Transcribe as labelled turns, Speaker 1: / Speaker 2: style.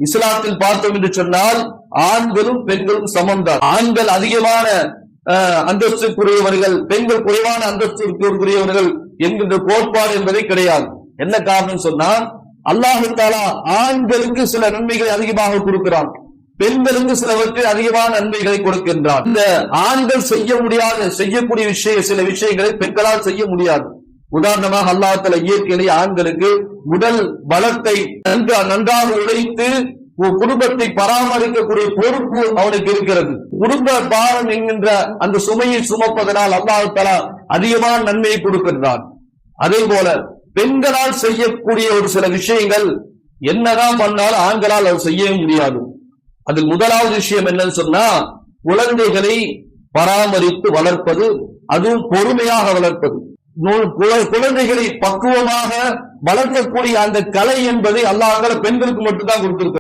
Speaker 1: இஸ்லாத்தில் பார்த்தோம் என்று சொன்னால் ஆண்களும் பெண்களும் சமம்தான். ஆண்கள் அதிகமான அந்தஸ்துக்குரியவர்கள், பெண்கள் குறைவான அந்தஸ்துக்குரியவர்கள் என்கின்ற கோட்பாடு என்பதை கிடையாது. என்ன காரணம் சொன்னால், அல்லாஹ் தஆலா ஆண்களுக்கு சில நன்மைகளை அதிகமாக கொடுக்கிறான், பெண்களுக்கு சிலவற்றை அதிகமான நன்மைகளை கொடுக்கின்றான். இந்த ஆண்கள் செய்ய முடியாத செய்யக்கூடிய சில விஷயங்களை பெண்களால் செய்ய முடியாது. உதாரணமாக அல்லாஹ் தஆலா இயற்கையிலே ஆண்களுக்கு உடல் பலத்தை நன்றாக உழைத்து குடும்பத்தை பராமரிக்கக்கூடிய பொறுப்பு அவனுக்கு இருக்கிறது. குடும்ப பாரம் என்கின்ற அந்த சுமையை சுமப்பதனால் அல்லாஹ் தஆலா அதிகமான நன்மையை கொடுக்கின்றான். அதே போல பெண்களால் செய்யக்கூடிய ஒரு சில விஷயங்கள் என்னதான் பண்ணாலும் ஆண்களால் அவர் செய்ய முடியாது. அதில் முதலாவது விஷயம் என்னன்னு சொன்னா, குழந்தைகளை பராமரித்து வளர்ப்பது, அதுவும் பொறுமையாக வளர்ப்பது. குழந்தைகளை பக்குவமாக வளர்க்கக்கூடிய அந்த கலை என்பதை அல்லாஹ் பெண்களுக்கு மட்டும்தான் கொடுத்திருக்கிறார்.